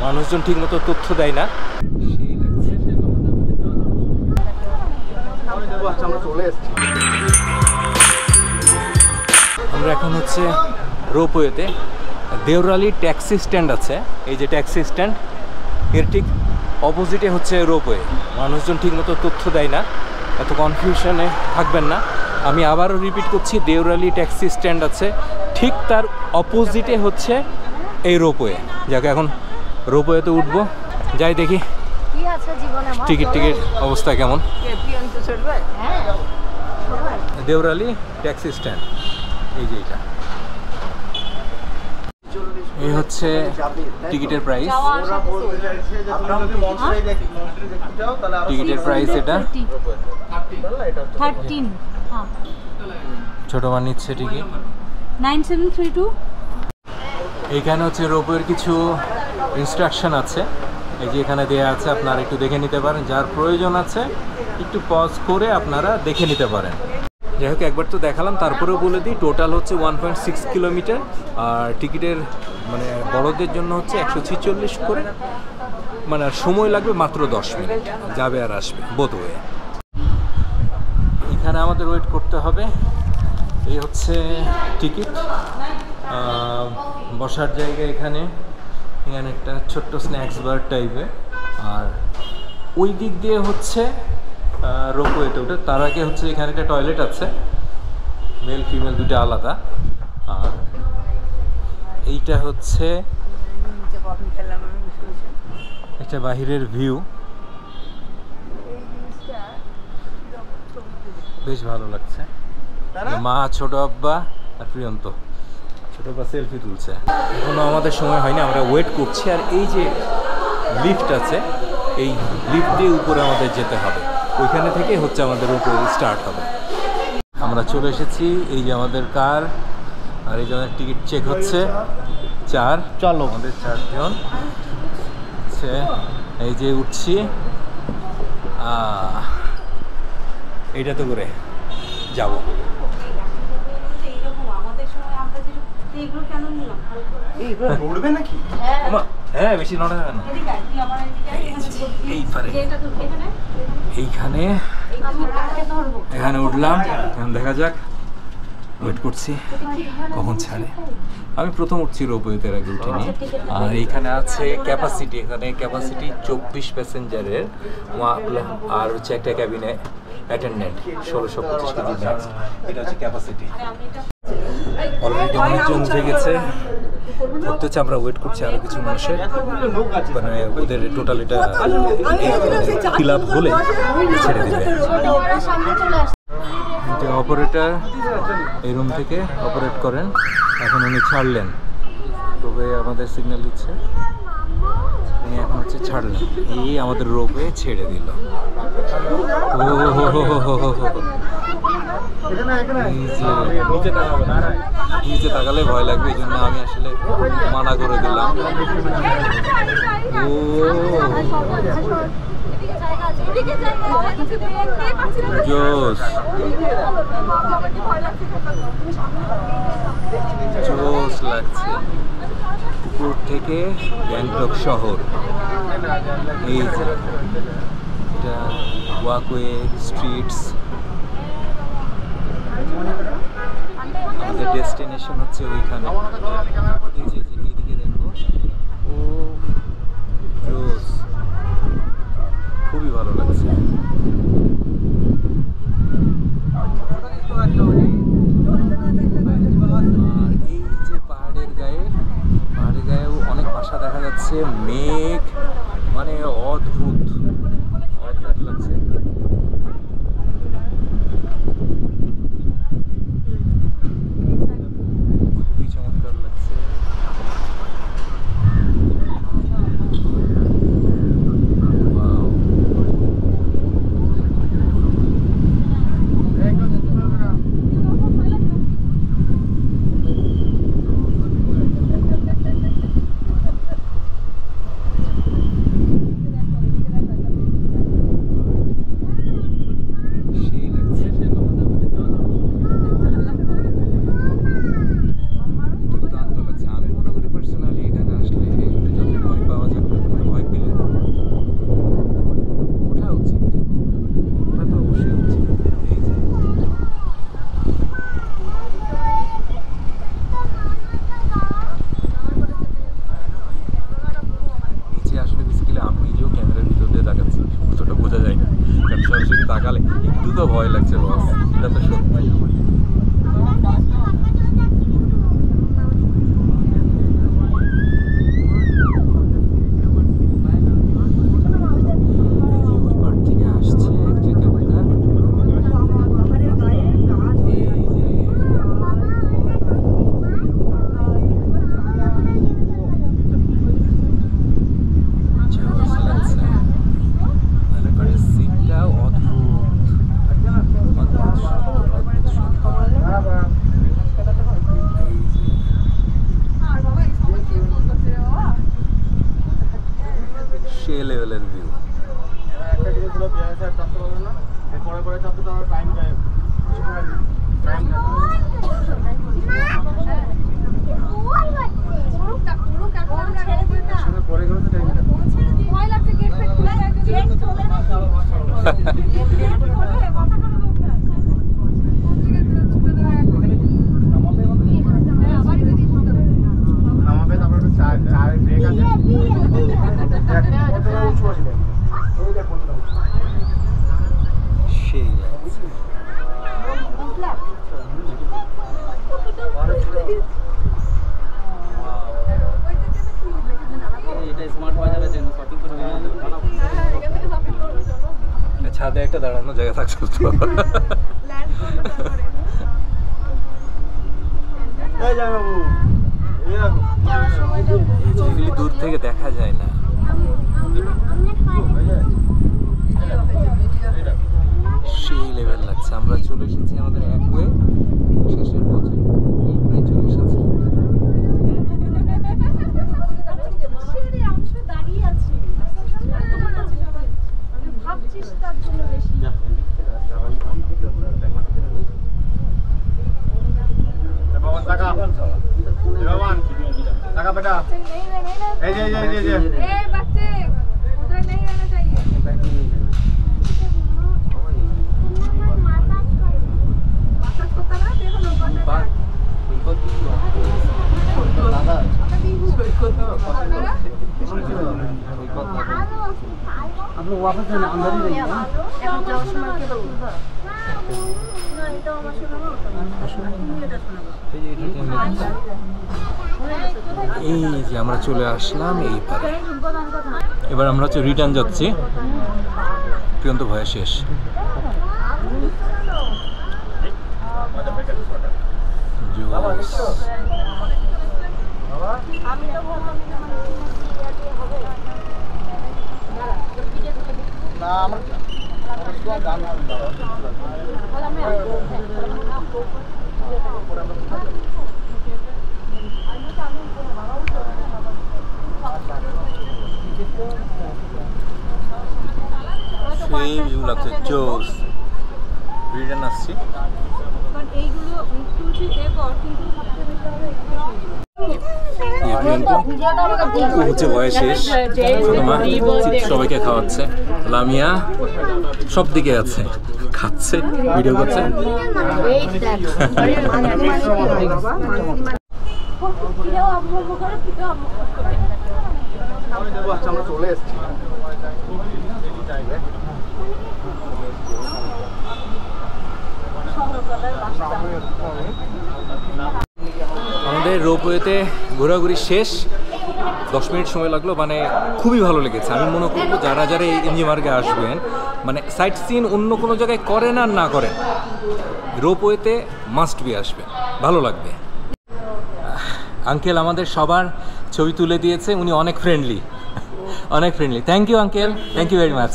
মানুষজন ঠিকমতো তথ্য দেয় না। আমরা এখন হচ্ছে রোপওয়েতে, দেওরালি ট্যাক্সি স্ট্যান্ড আছে, এই যে ট্যাক্সি স্ট্যান্ড, এর ঠিক অপোজিটে হচ্ছে রোপওয়ে। মানুষজন ঠিকমতো তথ্য দেয় না, এত কনফিউশনে থাকবেন না। আমি আবারও রিপিট করছি, দেওরালি ট্যাক্সি স্ট্যান্ড আছে, ঠিক তার অপোজিটে হচ্ছে এই রোপওয়ে। যাকে এখন রোপওয়েতে উঠবো, যাই দেখি টিকিট অবস্থা কেমন। দেওরালি ট্যাক্সি স্ট্যান্ড, এই যে এটা, এই হচ্ছে টিকিটের প্রাইস। টিকিটের প্রাইস এটা 13। ছোট মান নিচ্ছে টিকিট 9732। এইখানে হচ্ছে রোপওয়ের কিছু ইনস্ট্রাকশন আছে, এই যে এখানে দেওয়া আছে, আপনারা একটু দেখে নিতে পারেন। যার প্রয়োজন আছে একটু পজ করে আপনারা দেখে নিতে পারেন। যাই হোক, একবার তো দেখালাম, তারপরেও বলে দিই, টোটাল হচ্ছে 1.6 কিলোমিটার। আর টিকিটের মানে বড়দের জন্য হচ্ছে 146 করে, মানে সময় লাগবে মাত্র 10 মিনিট, যাবে আর আসবে বোধ হয়ে। এখানে আমাদের ওয়েট করতে হবে। এই হচ্ছে টিকিট, বসার জায়গা এখানে একটা ছোট্ট স্ন্যাক্স বার টাইপের। আর ওই দিক দিয়ে হচ্ছে রোপওয়েতে ওঠে, তার আগে হচ্ছে এখানে একটা টয়লেট আছে, মেল ফিমেল দুটো আলাদা। আর এইটা হচ্ছে একটা বাহিরের ভিউ, বেশ ভালো লাগছে। মা, ছোট আব্বা আর প্রিয়ন্ত। ছোট আব্বা সেলফি তুলছে। এখনো আমাদের সময় হয়নি, আমরা ওয়েট করছি। আর এই যে লিফট আছে, এই লিফট দিয়ে উপরে আমাদের যেতে হবে, ওইখানে থেকে হচ্ছে আমাদের উপরে স্টার্ট হবে। আমরা চলে এসেছি, এই যে আমাদের কার, আর এই যে আমাদের টিকিট চেক হচ্ছে। চলো আমাদের 4 জন হচ্ছে, এই যে উঠছি। এইটাতে করে যাবো। হ্যাঁ, বেশি নড়া যাবে না। এইখানে এখানে উঠলাম, এখন দেখা যাক, ওয়েট করছি কখন ছাড়ে। আমি প্রথম উঠছি রোপওয়েতে, আগে উঠিনি। আর এইখানে আছে ক্যাপাসিটি, এখানে ক্যাপাসিটি 24 প্যাসেঞ্জারের, আর হচ্ছে একটা ক্যাবিনে অ্যাটেন্ডেন্ট 1625 কেজি ম্যাক্স, এটা হচ্ছে ক্যাপাসিটি। অলরেডি অনেকজন উঠে গেছে, ধরতে হচ্ছে, আমরা ওয়েট করছি আরো কিছু মানুষের, মানে ওদের টোটাল এটা ফিল আপ হলে ছেড়ে দিবে। অপারেটর এই রুম থেকে অপারেট করেন, এখন উনি ছাড়লেন, তবে আমাদের সিগন্যাল দিচ্ছে, উনি এখন হচ্ছে ছাড়লেন, এই আমাদের রোপে ছেড়ে দিল। নিচে তাকালে ভয় লাগবে, এই জন্য আমি আসলে মানা করে দিলাম। জোস জোস লাগছে। উপর থেকে গ্যাংটক শহর, এই যে এটা ওয়াকওয়ে স্ট্রিটস। আমাদের ডেস্টিনেশন হচ্ছে ওইখানে, এই যে এইদিকে দেখো, ও জোস, খুবই ভালো লাগছে। আর এই যে পাহাড়ের গায়েও অনেক বাসা দেখা যাচ্ছে, মেঘ, মানে অদ্ভুত লাগছে। খুবই চমৎকার লাগছে। সে লেভেলের ভিউ। একটা জিনিস হলো বিয়ে স্যার চাপতে পারবে না, এরপরে করে চাপতে তো টাইম যায়, টাইম পরে গেলে তো টাইম নামাবে, তারপরে একটু চায়ের ব্রেক আছে, উঁচু আছে ওই দেখ কতটা উঁচু। সেই লাগছে। ছাদে একটা দাঁড়ানো জায়গা থাকছে তো। এই যাই বাবু, এই রাখো। এগুলি দূর থেকে দেখা যায় না। সেই লেভেল লাগছে। আমরা চলে এসেছি আমাদের একওয়ে শেষের পথে, এই প্রায় চলে এসেছি। বাবা টাকা, বাবা টাকা বেটা, এই যে बच्चे उधर नहीं रहना चाहिए। आप लोग वापस जाना, अंदर ही रहिए। এই যে আমরা চলে আসলাম এই পারে। এবার আমরা হচ্ছে রিটার্ন যাচ্ছি। প্রিয়ন্ত ভয় শেষ। জোস। না আমার গান সেই ভিউ লাগছে, জোস। রিটার্ন আসছি। এইগুলো তুলছি রেকর্ড, কিন্তু সবচেয়ে বেশি হবে ও হচ্ছে বয়স শেষ, ছোটমা সবাইকে খাওয়াচ্ছে, লামিয়া সব দিকে আছে, খাচ্ছে, ভিডিও করছে। আমরা চলে এসেছি। আমাদের রোপওয়েতে ঘোরাঘুরি শেষ। 10 মিনিট সময় লাগলো, মানে খুবই ভালো লেগেছে। আমি মনে করবো যারা যারা এই এমজি মার্গে আসবেন, মানে সাইট সিন অন্য কোনো জায়গায় করেন আর না করেন, রোপওয়েতে মাস্ট বি আসবেন, ভালো লাগবে। আঙ্কেল আমাদের সবার ছবি তুলে দিয়েছে, উনি অনেক ফ্রেন্ডলি, অনেক friendly. Thank you uncle, thank you very much.